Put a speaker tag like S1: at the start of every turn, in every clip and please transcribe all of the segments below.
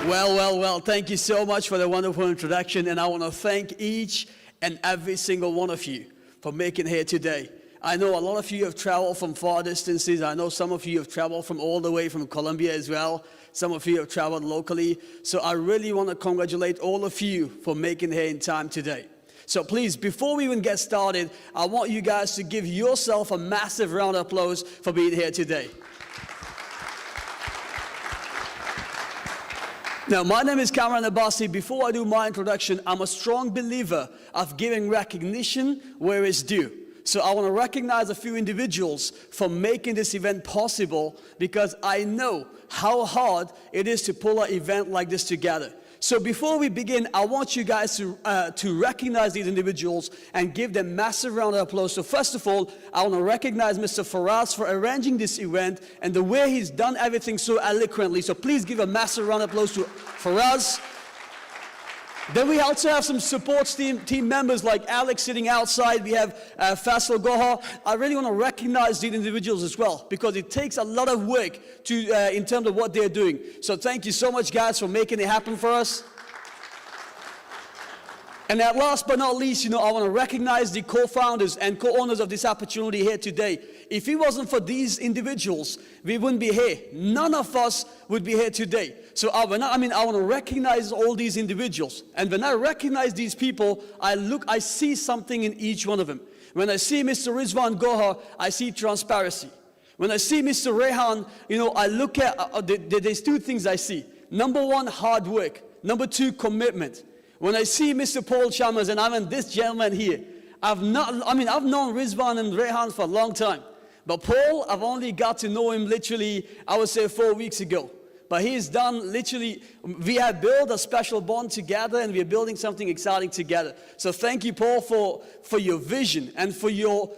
S1: Well, thank you so much for the wonderful introduction, and I want to thank each and every single one of you for making it here today. I know a lot of you have traveled from far distances. I know some of you have traveled from all the way from Colombia as well. Some of you have traveled locally. So I really want to congratulate all of you for making it here in time today. So please, before we even get started, I want you guys to give yourself a massive round of applause for being here today. Now, my name is Kamran Abbasi. Before I do my introduction, I'm a strong believer of giving recognition where it's due. So I want to recognize a few individuals for making this event possible, because I know how hard it is to pull an event like this together. So before we begin, I want you guys to recognize these individuals and give them massive round of applause. So first of all, I want to recognize Mr. Faraz for arranging this event and the way he's done everything so eloquently. So please give a massive round of applause to Faraz. Then we also have some support team members like Alex sitting outside. We have Faisal Goha. I really want to recognize these individuals as well, because it takes a lot of work in terms of what they're doing. So thank you so much, guys, for making it happen for us. And at last but not least, I want to recognize the co-founders and co-owners of this opportunity here today. If it wasn't for these individuals, we wouldn't be here. None of us would be here today. So I want to recognize all these individuals. And when I recognize these people, I see something in each one of them. When I see Mr. Rizwan Gohar, I see transparency. When I see Mr. Rehan, I look at, there's two things I see. Number one, hard work. Number two, commitment. When I see Mr. Paul Chalmers, and this gentleman here, I've known Rizwan and Rehan for a long time. But Paul, I've only got to know him literally, I would say 4 weeks ago. But he's done literally, we have built a special bond together, and we are building something exciting together. So thank you, Paul, for your vision and for your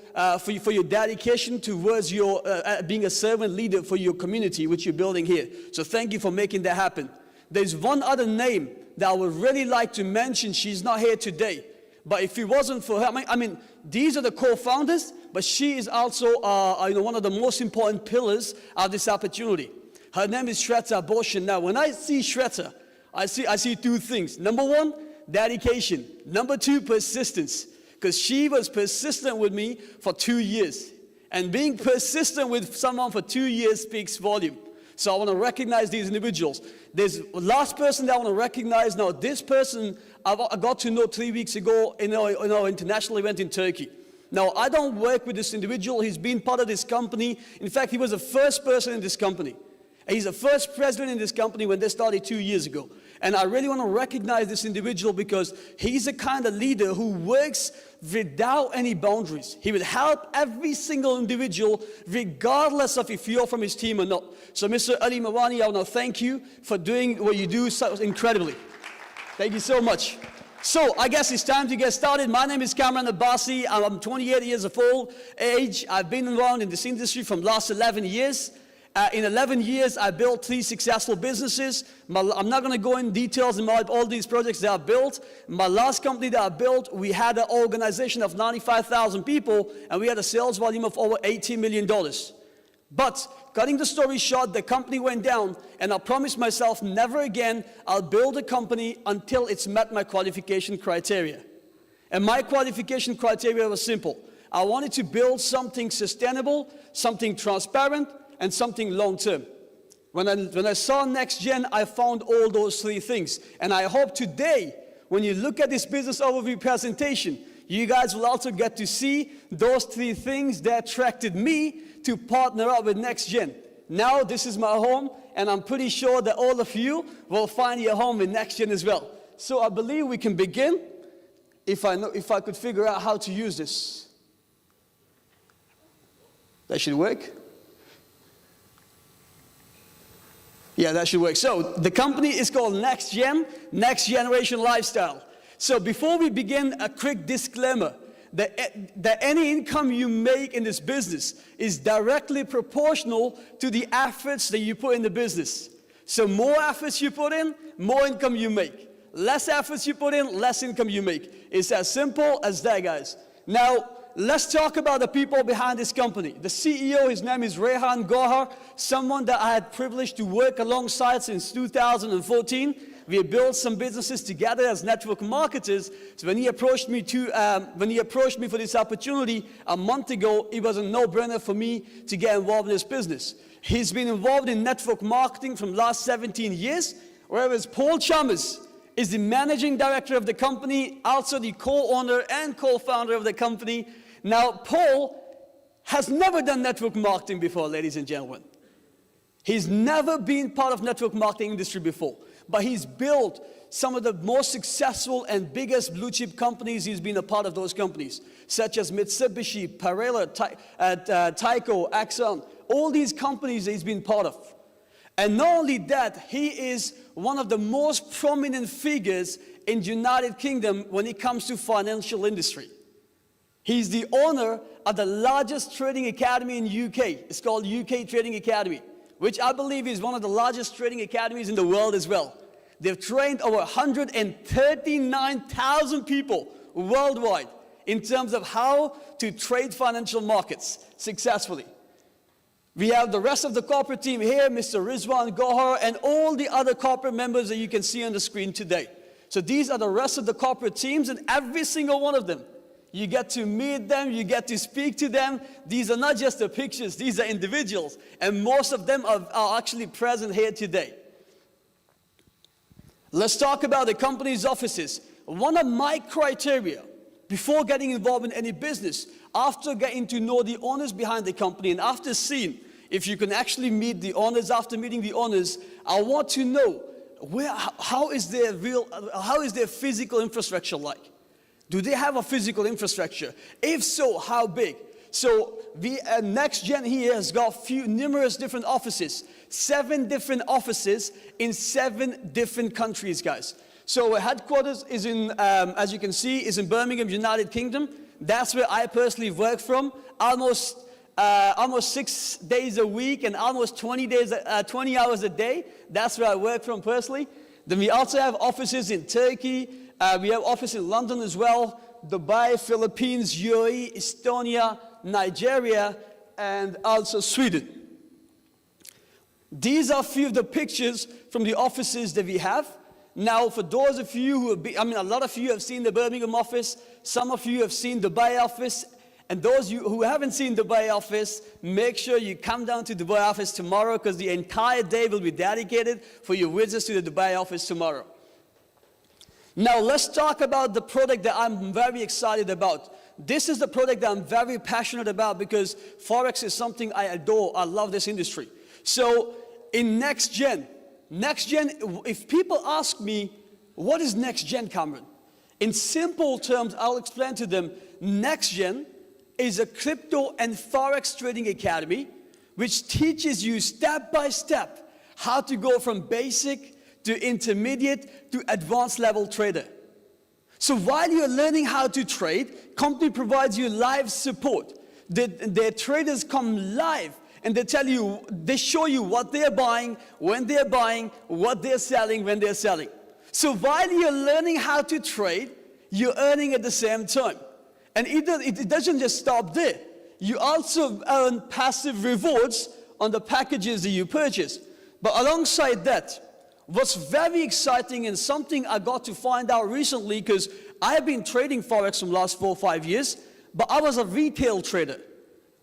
S1: dedication towards your being a servant leader for your community, which you're building here. So thank you for making that happen. There's one other name that I would really like to mention. She's not here today. But if it wasn't for her, these are the co-founders, but she is also one of the most important pillars of this opportunity. Her name is Shweta Boshin. Now, when I see Shweta, I see two things. Number one, dedication. Number two, persistence. Because she was persistent with me for 2 years. And being persistent with someone for 2 years speaks volume. So I want to recognize these individuals. There's the last person that I want to recognize now. This person I got to know 3 weeks ago in our international event in Turkey. Now, I don't work with this individual. He's been part of this company. In fact, he was the first person in this company. He's the first president in this company when they started 2 years ago. And I really want to recognize this individual because he's the kind of leader who works without any boundaries. He will help every single individual regardless of if you're from his team or not. So Mr. Ali Mawani, I want to thank you for doing what you do so incredibly. Thank you so much. So I guess it's time to get started. My name is Kamran Abbasi. I'm 28 years of age. I've been around in this industry from the last 11 years. In 11 years, I built 3 successful businesses. I'm not going to go in details about all these projects that I built. My last company that I built, we had an organization of 95,000 people, and we had a sales volume of over $80 million. But cutting the story short, the company went down, and I promised myself never again I'll build a company until it's met my qualification criteria. And my qualification criteria was simple. I wanted to build something sustainable, something transparent, and something long-term. When I saw NextGen, I found all those 3 things. And I hope today, when you look at this business overview presentation, you guys will also get to see those 3 things that attracted me to partner up with NextGen. Now this is my home, and I'm pretty sure that all of you will find your home in NextGen as well. So I believe we can begin if I could figure out how to use this. That should work. Yeah, that should work. So the company is called NextGen, Next Generation Lifestyle. So before we begin, a quick disclaimer that any income you make in this business is directly proportional to the efforts that you put in the business. So more efforts you put in, more income you make. Less efforts you put in, less income you make. It's as simple as that, guys. Now, let's talk about the people behind this company. The CEO, his name is Rehan Gohar, someone that I had privilege to work alongside since 2014. We built some businesses together as network marketers. So when he approached me for this opportunity a month ago, it was a no-brainer for me to get involved in this business. He's been involved in network marketing from the last 17 years, whereas Paul Chalmers is the managing director of the company, also the co-owner and co-founder of the company. Now, Paul has never done network marketing before, ladies and gentlemen. He's never been part of network marketing industry before, but he's built some of the most successful and biggest blue chip companies. He's been a part of those companies, such as Mitsubishi, Parela, Tyco, Exxon, all these companies he's been part of. And not only that, he is one of the most prominent figures in the United Kingdom when it comes to financial industry. He's the owner of the largest trading academy in UK. It's called UK Trading Academy, which I believe is one of the largest trading academies in the world as well. They've trained over 139,000 people worldwide in terms of how to trade financial markets successfully. We have the rest of the corporate team here, Mr. Rizwan Gohar, and all the other corporate members that you can see on the screen today. So these are the rest of the corporate teams, and every single one of them, you get to meet them, you get to speak to them. These are not just the pictures, these are individuals, and most of them are actually present here today. Let's talk about the company's offices. One of my criteria before getting involved in any business, after getting to know the owners behind the company, and after seeing if you can actually meet the owners, after meeting the owners, I want to know how is their physical infrastructure like? Do they have a physical infrastructure? If so, how big? So NextGen here has got numerous different offices, 7 different offices in 7 different countries, guys. So our headquarters is in, as you can see, is in Birmingham, United Kingdom. That's where I personally work from, almost 6 days a week and almost 20 hours a day. That's where I work from personally. Then we also have offices in Turkey. We have offices in London as well, Dubai, Philippines, UAE, Estonia, Nigeria, and also Sweden. These are a few of the pictures from the offices that we have. Now, for those of you who have been, a lot of you have seen the Birmingham office, some of you have seen the Dubai office, and those of you who haven't seen the Dubai office, make sure you come down to the Dubai office tomorrow, because the entire day will be dedicated for your visits to the Dubai office tomorrow. Now, let's talk about the product that I'm very excited about. This is the product that I'm very passionate about, because Forex is something I adore. I love this industry. So, in NextGen, if people ask me, what is NextGen, Kamran? In simple terms, I'll explain to them, NextGen is a crypto and Forex trading academy which teaches you step by step how to go from basic to intermediate to advanced level trader. So while you're learning how to trade, company provides you live support. Their traders come live and they show you what they're buying, when they're buying, what they're selling, when they're selling. So while you're learning how to trade, you're earning at the same time. And it doesn't just stop there. You also earn passive rewards on the packages that you purchase. But alongside that, what's very exciting and something I got to find out recently, because I have been trading Forex for the last 4 or 5 years, but I was a retail trader.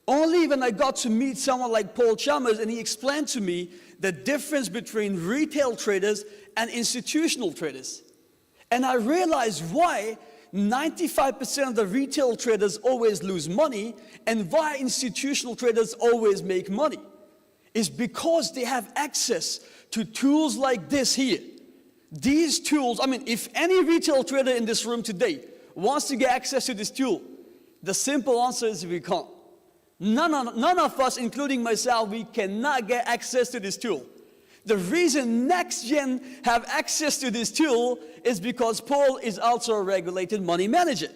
S1: Only when I got to meet someone like Paul Chalmers and he explained to me the difference between retail traders and institutional traders. And I realized why 95% of the retail traders always lose money and why institutional traders always make money. Is because they have access to tools like this here. These tools, if any retail trader in this room today wants to get access to this tool, the simple answer is we can't. None of us, including myself, we cannot get access to this tool. The reason NextGen have access to this tool is because Paul is also a regulated money manager.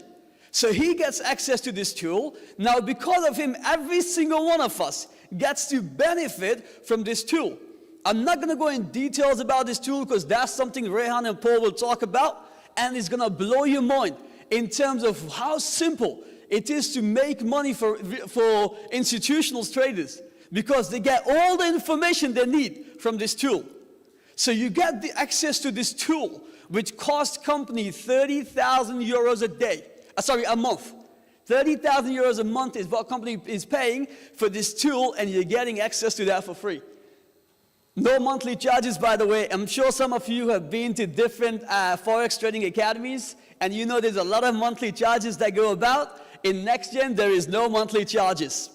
S1: So he gets access to this tool. Now, because of him, every single one of us gets to benefit from this tool. I'm not going to go in details about this tool because that's something Rehan and Paul will talk about, and it's going to blow your mind in terms of how simple it is to make money for institutional traders, because they get all the information they need from this tool. So you get the access to this tool, which costs company 30,000 euros a month. 30,000 euros a month is what company is paying for this tool, and you're getting access to that for free. No monthly charges, by the way. I'm sure some of you have been to different Forex trading academies, and you know there's a lot of monthly charges that go about. In NextGen, there is no monthly charges.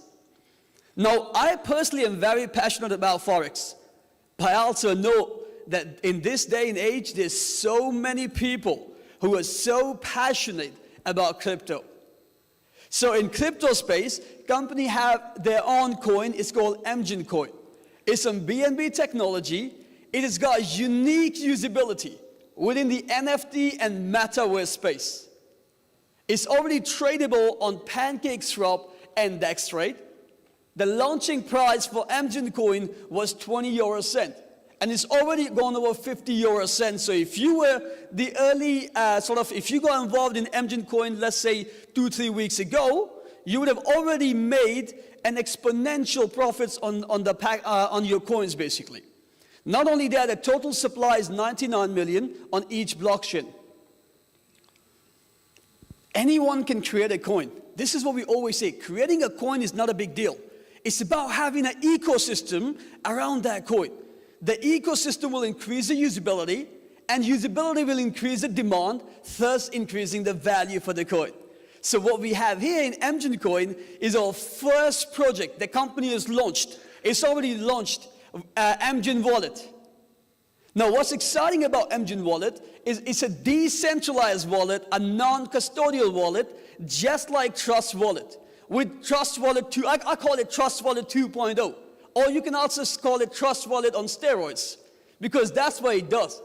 S1: Now, I personally am very passionate about Forex, but I also know that in this day and age, there's so many people who are so passionate about crypto. So in crypto space, companies have their own coin. It's called NextGen coin. It's on BNB technology. It has got unique usability within the NFT and metaverse space. It's already tradable on PancakeSwap and DexTrade. The launching price for NextGen coin was 20 euro cent, and it's already gone over 50 euro cent. So if you were the early if you got involved in NextGen coin, let's say 2-3 weeks ago, you would have already made an exponential profits on your coins, basically. Not only that, the total supply is 99 million on each blockchain. Anyone can create a coin. This is what we always say. Creating a coin is not a big deal. It's about having an ecosystem around that coin. The ecosystem will increase the usability, and usability will increase the demand, thus increasing the value for the coin. So what we have here in NextGen coin is our first project the company has launched. It's already launched NextGen wallet. Now what's exciting about NextGen wallet is it's a decentralized wallet, a non-custodial wallet, just like Trust Wallet. With Trust Wallet 2, I call it Trust Wallet 2.0. Or you can also call it Trust Wallet on steroids, because that's what it does.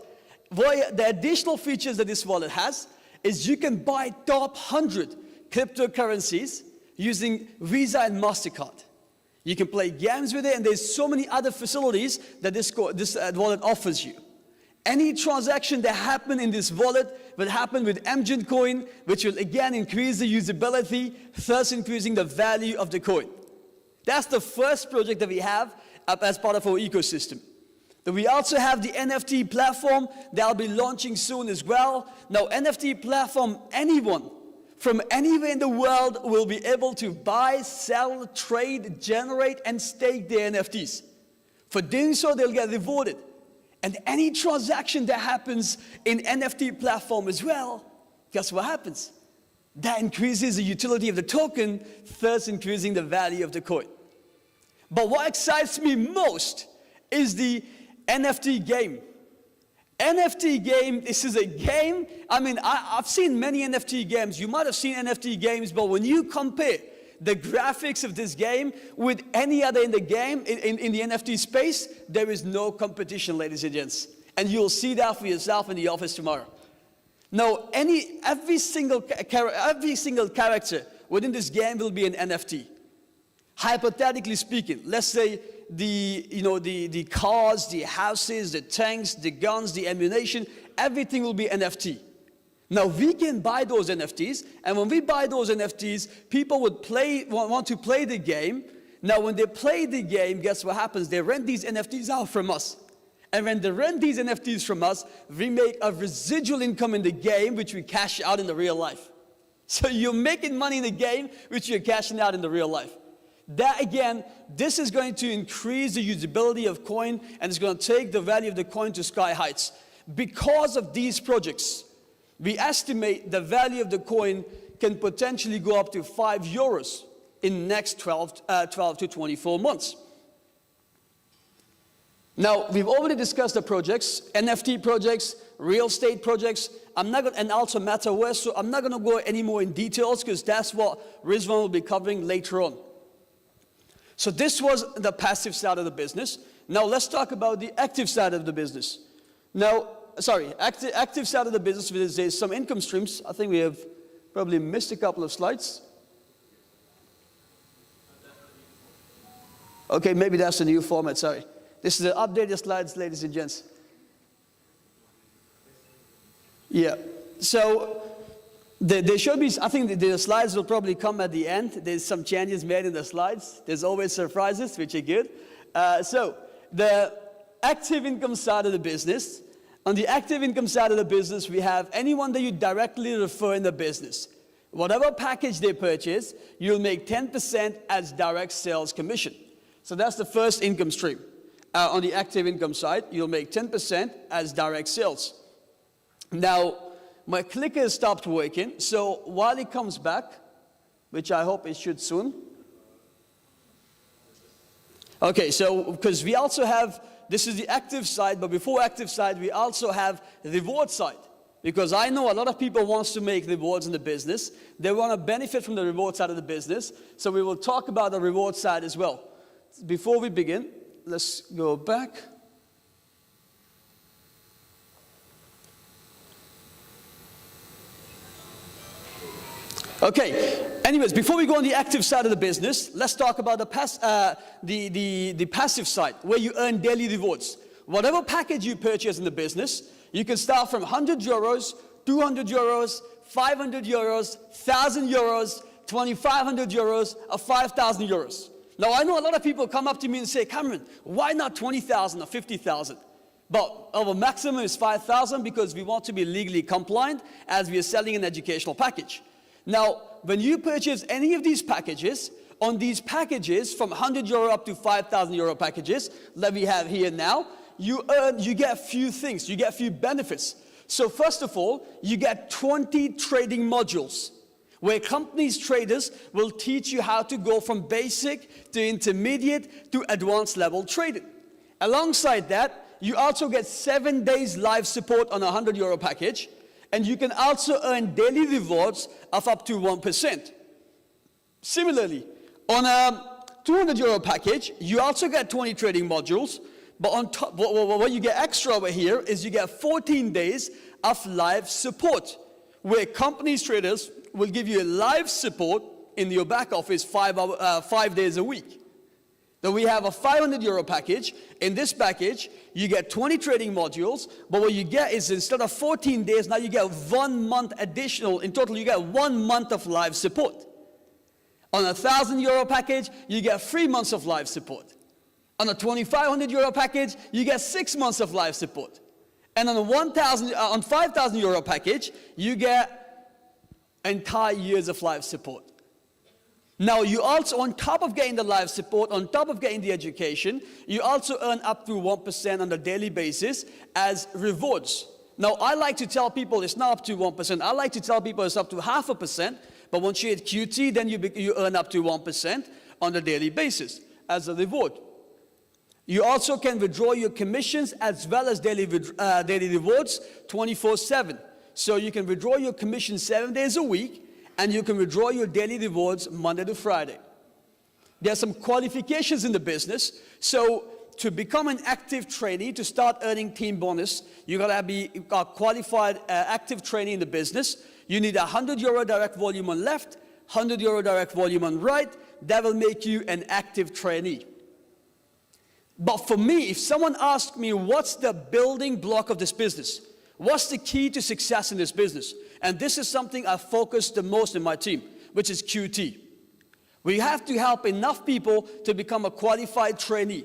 S1: The additional features that this wallet has is you can buy top 100 cryptocurrencies using Visa and MasterCard. You can play games with it, and there's so many other facilities that this wallet offers you. Any transaction that happen in this wallet will happen with NextGen coin, which will again increase the usability, thus increasing the value of the coin. That's the first project that we have as part of our ecosystem. Then we also have the NFT platform that will be launching soon as well. Now, NFT platform, anyone from anywhere in the world will be able to buy, sell, trade, generate, and stake their NFTs. For doing so, they'll get rewarded. And any transaction that happens in NFT platform as well, guess what happens? That increases the utility of the token, thus increasing the value of the coin. But what excites me most is the NFT game. NFT game, this is a game, I mean, I've seen many NFT games. You might have seen NFT games, but when you compare the graphics of this game with any other in the game, in the NFT space, there is no competition, ladies and gents. And you'll see that for yourself in the office tomorrow. Now, every single character within this game will be an NFT. Hypothetically speaking, let's say the cars, the houses, the tanks, the guns, the ammunition, everything will be NFT. Now we can buy those NFTs, and when we buy those NFTs, people would want to play the game. Now when they play the game, guess what happens? They rent these NFTs out from us. And when they rent these NFTs from us, we make a residual income in the game, which we cash out in the real life. So you're making money in the game, which you're cashing out in the real life. That again, this is going to increase the usability of coin, and it's going to take the value of the coin to sky heights. Because of these projects, we estimate the value of the coin can potentially go up to 5 euros in the next 12 to 24 months. Now, we've already discussed the projects, NFT projects, real estate projects, and also metaverse, so I'm not going to go any more in details because that's what Rizwan will be covering later on. So this was the passive side of the business. Now let's talk about the active side of the business. Now, active side of the business, there's some income streams. I think we have probably missed a couple of slides. Okay, maybe that's a new format, sorry. This is the updated slides, ladies and gents. Yeah, so There should be, I think the slides will probably come at the end. There's some changes made in the slides. There's always surprises, which are good. So the active income side of the business, on the active income side of the business, we have anyone that you directly refer in the business. Whatever package they purchase, you'll make 10% as direct sales commission. So that's the first income stream. On the active income side, you'll make 10% as direct sales. Now, my clicker stopped working, so while it comes back, which I hope it should soon. Okay, so because we also have, this is the active side, but before active side, we also have the reward side. Because I know a lot of people want to make rewards in the business. They want to benefit from the reward side of the business. So we will talk about the reward side as well. Before we begin, let's go back. Okay, anyways, before we go on the active side of the business, let's talk about the passive side, where you earn daily rewards. Whatever package you purchase in the business, you can start from 100 euros, 200 euros, 500 euros, 1,000 euros, 2,500 euros, or 5,000 euros. Now, I know a lot of people come up to me and say, Kamran, why not 20,000 or 50,000? But our maximum is 5,000 because we want to be legally compliant as we are selling an educational package. Now, when you purchase any of these packages, on these packages from 100 euro up to 5,000 euro packages that we have here now, you get a few things, you get a few benefits. So first of all, you get 20 trading modules where companies, traders will teach you how to go from basic to intermediate to advanced level trading. Alongside that, you also get 7 days live support on a 100 euro package. And you can also earn daily rewards of up to 1%. Similarly, on a 200 euro package, you also get 20 trading modules, but on top, what you get extra over here is you get 14 days of live support, where companies, traders will give you live support in your back office 5 days a week. Then we have a 500 euro package. In this package, you get 20 trading modules, but what you get is instead of 14 days, now you get 1 month additional. In total, you get 1 month of live support. On a 1,000 euro package, you get 3 months of live support. On a 2,500 euro package, you get 6 months of live support. And on a 5,000 euro package, you get entire years of live support. Now, you also, on top of getting the live support, on top of getting the education, you also earn up to 1% on a daily basis as rewards. Now, I like to tell people it's not up to 1%. I like to tell people it's up to 0.5%. But once you hit QT, then you earn up to 1% on a daily basis as a reward. You also can withdraw your commissions as well as daily rewards 24/7. So you can withdraw your commission 7 days a week, and you can withdraw your daily rewards Monday to Friday. There are some qualifications in the business. So to become an active trainee, to start earning team bonus, you gotta be a qualified active trainee in the business. You need 100 euro direct volume on left, 100 euro direct volume on right. That will make you an active trainee. But for me, if someone asked me, what's the building block of this business? What's the key to success in this business? And this is something I focus the most in my team, which is QT. We have to help enough people to become a qualified trainee.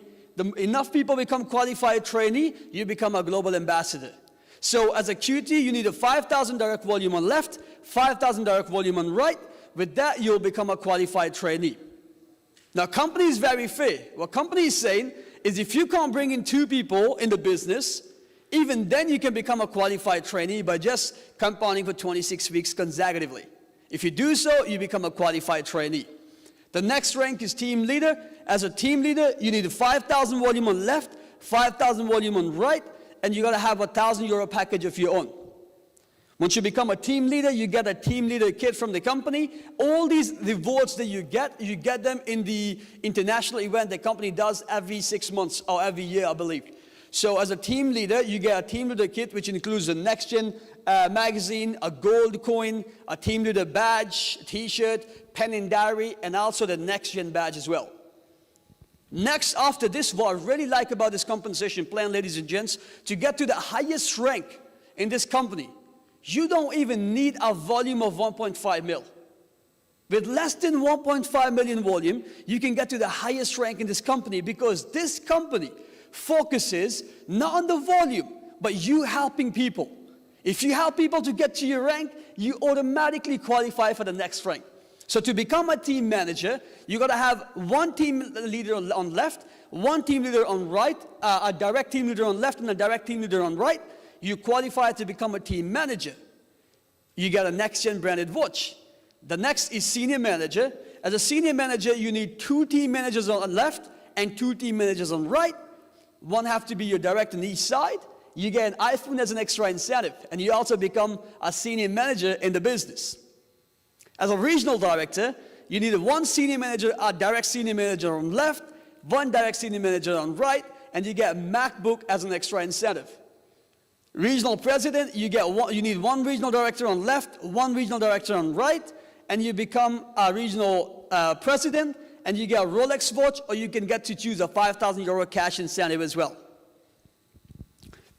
S1: Enough people become qualified trainee, you become a global ambassador. So as a QT, you need a 5,000 direct volume on left, 5,000 direct volume on right. With that, you'll become a qualified trainee. Now, company is very fair. What company is saying is if you can't bring in 2 people in the business, even then you can become a qualified trainee by just compounding for 26 weeks consecutively. If you do so, you become a qualified trainee. The next rank is team leader. As a team leader, you need a 5,000 volume on left, 5,000 volume on right, and you gotta have a 1,000 euro package of your own. Once you become a team leader, you get a team leader kit from the company. All these rewards that you get them in the international event the company does every 6 months or every year, I believe. So as a team leader, you get a team leader kit, which includes a NextGen magazine, a gold coin, a team leader badge, t-shirt, pen and diary, and also the NextGen badge as well. Next, after this, what I really like about this compensation plan, ladies and gents, to get to the highest rank in this company, You don't even need a volume of 1.5 mil. With less than 1.5 million volume, you can get to the highest rank in this company, because this company focuses not on the volume, but you helping people. If you help people to get to your rank, you automatically qualify for the next rank. So to become a team manager, you got to have one team leader on left, one team leader on right, a direct team leader on left and a direct team leader on right. You qualify to become a team manager. You get a NextGen branded watch. The next is senior manager. As a senior manager, you need 2 team managers on left and 2 team managers on right. One have to be your direct on each side. You get an iPhone as an extra incentive, and you also become a senior manager in the business. As a regional director, you need 1 senior manager, a direct senior manager on left, 1 direct senior manager on right, and you get a MacBook as an extra incentive. Regional president, you need 1 regional director on left, 1 regional director on right, and you become a regional president, and you get a Rolex watch, or you can get to choose a €5,000 cash incentive as well.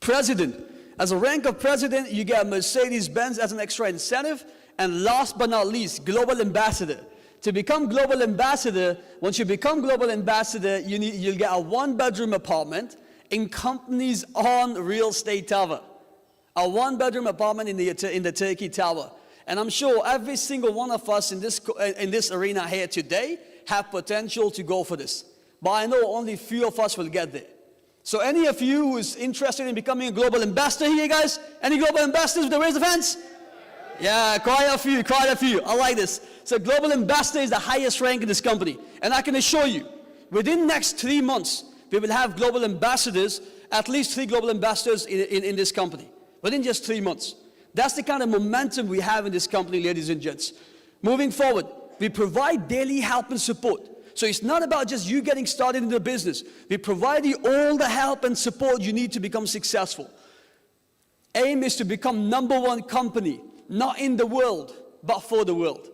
S1: President. As a rank of president, you get a Mercedes-Benz as an extra incentive. And last but not least, global ambassador. To become global ambassador, once you become global ambassador, you'll get a 1-bedroom apartment in company's own real estate tower. A 1-bedroom apartment in the Turkey Tower. And I'm sure every single one of us in this arena here today have potential to go for this. But I know only few of us will get there. So any of you who is interested in becoming a global ambassador here, guys? Any global ambassadors with the raise of hands? Yeah, quite a few. I like this. So global ambassador is the highest rank in this company. And I can assure you, within next 3 months, we will have global ambassadors, at least 3 global ambassadors in this company. Within just 3 months. That's the kind of momentum we have in this company, ladies and gents. Moving forward, we provide daily help and support. So it's not about just you getting started in the business. We provide you all the help and support you need to become successful. Aim is to become #1 company, not in the world, but for the world.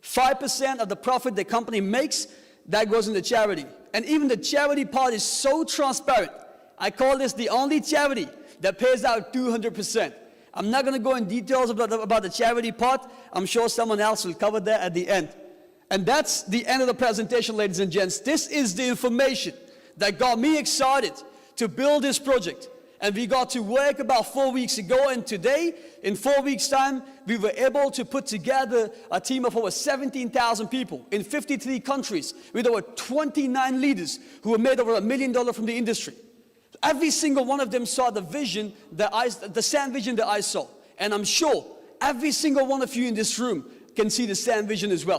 S1: 5% of the profit the company makes, that goes into charity. And even the charity part is so transparent. I call this the only charity that pays out 200%. I'm not going to go in details about the charity part. I'm sure someone else will cover that at the end. And that's the end of the presentation, ladies and gents. This is the information that got me excited to build this project. And we got to work about 4 weeks ago, and today, in 4 weeks' time, we were able to put together a team of over 17,000 people in 53 countries with over 29 leaders who have made over $1 million from the industry. Every single one of them saw the vision, the same vision that I saw. And I'm sure every single one of you in this room can see the same vision as well.